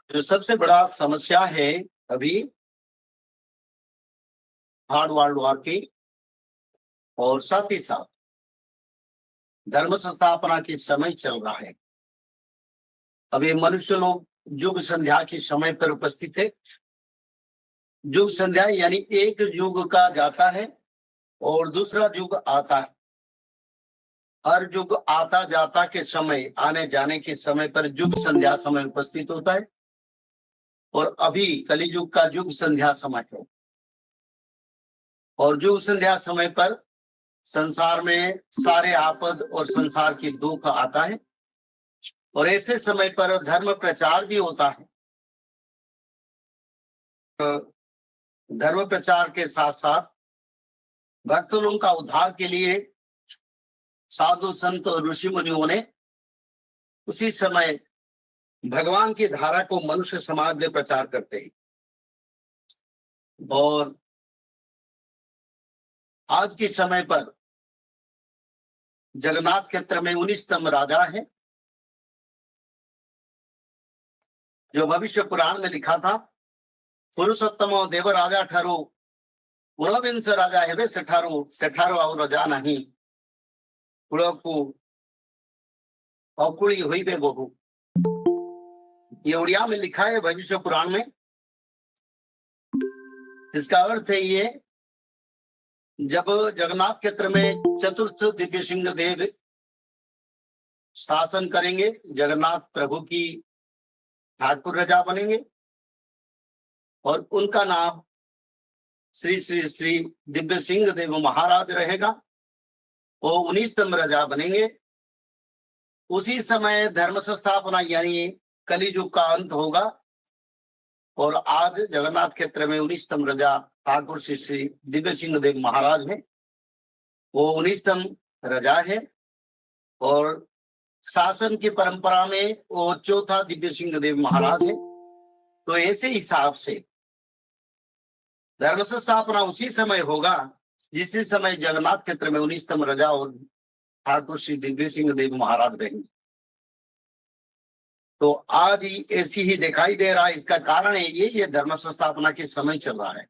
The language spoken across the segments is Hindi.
जो सबसे बड़ा समस्या है अभी थर्ड वर्ल्ड वॉर की, और साथ ही साथ धर्म संस्थापना की समय चल रहा है। अभी मनुष्य लोग युग संध्या के समय पर उपस्थित है। युग संध्या यानी एक युग का जाता है और दूसरा युग आता है। हर युग आता जाता के समय, आने जाने के समय पर युग संध्या समय उपस्थित होता है। और अभी कलियुग का युग संध्या समय है। और युग संध्या समय पर संसार में सारे आपद और संसार की दुख आता है। और ऐसे समय पर धर्म प्रचार भी होता है। धर्म प्रचार के साथ साथ भक्त लोगों का उद्धार के लिए साधु संत और ऋषि मुनियों ने उसी समय भगवान की धारा को मनुष्य समाज में प्रचार करते हैं। और आज के समय पर जगन्नाथ क्षेत्र में 19 स्तंभ राजा है, जो भविष्य पुराण में लिखा था। पुरुषोत्तम देव राजा ठारो, ऊनविंश राजा हेबे सेठारो, सेठारो और राजा नहीं, कुड़कू औकुड़ी हुई बे बहु। ये उड़िया में लिखा है भविष्य पुराण में। इसका अर्थ है ये, जब जगन्नाथ क्षेत्र में चतुर्थ दिव्य सिंह देव शासन करेंगे, जगन्नाथ प्रभु की ठाकुर राजा बनेंगे और उनका नाम श्री श्री श्री दिव्य सिंह देव महाराज रहेगा। वो 19 स्तंभ राजा बनेंगे। उसी समय धर्म संस्थापना यानी कलियुग का अंत होगा। और आज जगन्नाथ क्षेत्र में 19 स्तंभ राजा ठाकुर श्री श्री दिव्य सिंह देव महाराज है। वो 19 स्तंभ राजा है और शासन की परंपरा में वो चौथा दिव्य सिंह देव महाराज है। तो ऐसे हिसाब से धर्म संस्थापना उसी समय होगा जिस समय जगन्नाथ क्षेत्र में 19 स्तंभ राजा और ठाकुर श्री दिव्य सिंह देव महाराज रहेंगे। तो आज ही ऐसी ही दिखाई दे रहा है। इसका कारण है ये धर्म संस्थापना के समय चल रहा है।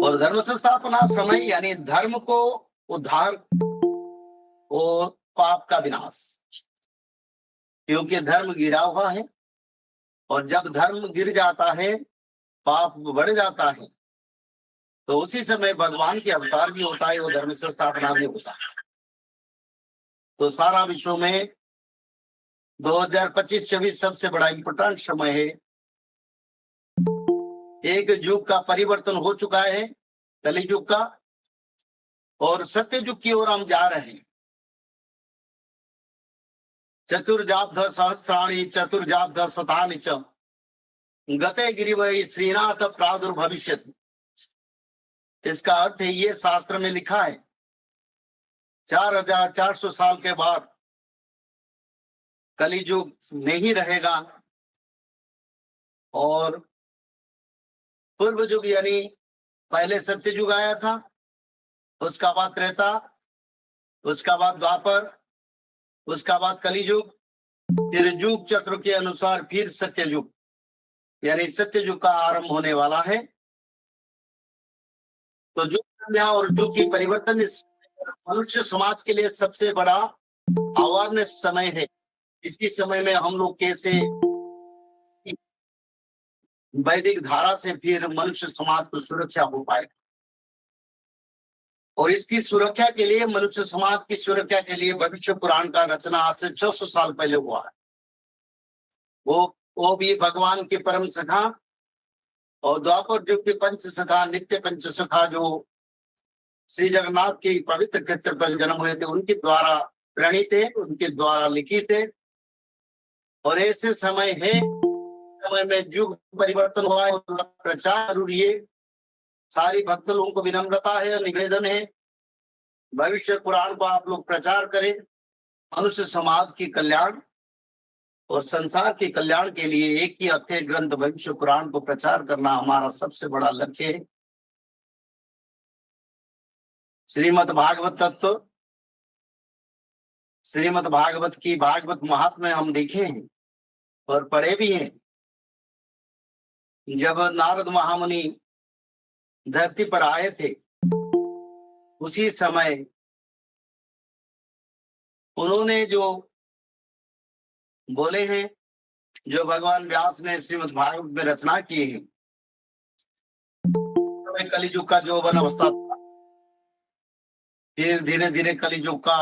और धर्म संस्थापना समय यानी धर्म को उद्धार और पाप का विनाश, क्योंकि धर्म गिरा हुआ है। और जब धर्म गिर जाता है, पाप बढ़ जाता है, तो उसी समय भगवान के अवतार भी होता है, वो धर्म संस्थापना भी होता है। तो सारा विश्व में 2025-26 सबसे बड़ा इंपोर्टेंट समय है। एक युग का परिवर्तन हो चुका है, कलियुग का, और सत्य युग की ओर हम जा रहे हैं। चतुर्जाब्ध सहस्राणि चतुर्जाब्ध शतानि च गते गिरिवै श्रीनाथ प्रादुर्भविष्यति। इसका अर्थ है ये शास्त्र में लिखा है 4400 साल के बाद कलियुग नहीं रहेगा। और पूर्व युग यानी पहले सत्य युग आया था, उसका बाद त्रेता, उसका बाद द्वापर, उसका बाद कलियुग, फिर युग चक्र के अनुसार फिर सत्य युग यानी सत्य युग का आरंभ होने वाला है। तो युग संध्या और युग की परिवर्तन इस मनुष्य समाज के लिए सबसे बड़ा अवेयरनेस समय है। इसी समय में हम लोग कैसे वैदिक धारा से फिर मनुष्य समाज को सुरक्षा हो पाएगा। और इसकी सुरक्षा के लिए, मनुष्य समाज की सुरक्षा के लिए भविष्य पुराण का रचना आज से 600 साल पहले हुआ है। वो भी भगवान के परम सखा और द्वापर युग के पंच सखा, नित्य पंच सखा जो श्री जगन्नाथ के पवित्र क्षेत्र पर जन्म हुए थे, उनके द्वारा प्रणीत है, उनके द्वारा लिखित है। और ऐसे समय है, समय में युग परिवर्तन हुआ है, उसका प्रचार जरूरी है। सारी भक्त लोगों को विनम्रता है, निवेदन है, भविष्य पुराण को आप लोग प्रचार करें। मनुष्य समाज की कल्याण और संसार के कल्याण के लिए एक ही अक्षय ग्रंथ भविष्य पुराण को प्रचार करना हमारा सबसे बड़ा लक्ष्य है। श्रीमद् भागवत तत्व, श्रीमद् भागवत की भागवत महात्म्य हम देखे हैं और पढ़े भी हैं। जब नारद महामुनि धरती पर आए थे उसी समय उन्होंने जो बोले हैं, जो भगवान व्यास ने श्रीमद् भागवत में रचना की है, कलियुग का जो वन अवस्था था, फिर धीरे धीरे कलियुग का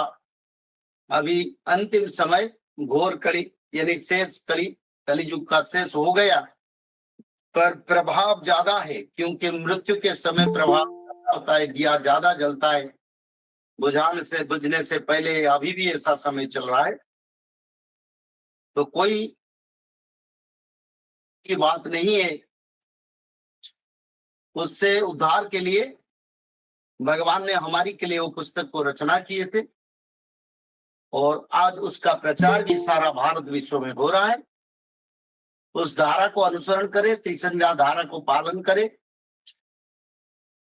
अभी अंतिम समय घोर कली यानी शेष कलियुग का शेष हो गया, पर प्रभाव ज्यादा है, क्योंकि मृत्यु के समय प्रभाव होता है, दिया ज्यादा जलता है बुझने से पहले। अभी भी ऐसा समय चल रहा है, तो कोई की बात नहीं है। उससे उद्धार के लिए भगवान ने हमारी के लिए वो पुस्तक को रचना किए थे, और आज उसका प्रचार भी सारा भारत विश्व में हो रहा है। उस धारा को अनुसरण करे, त्रिसंध्या धारा को पालन करे,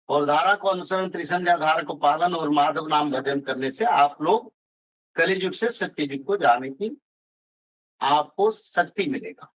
और धारा को अनुसरण, त्रिसंध्या धारा को पालन और माधव नाम भजन करने से आप लोग कलियुग से सत्ययुग को जाने की आपको शक्ति मिलेगा।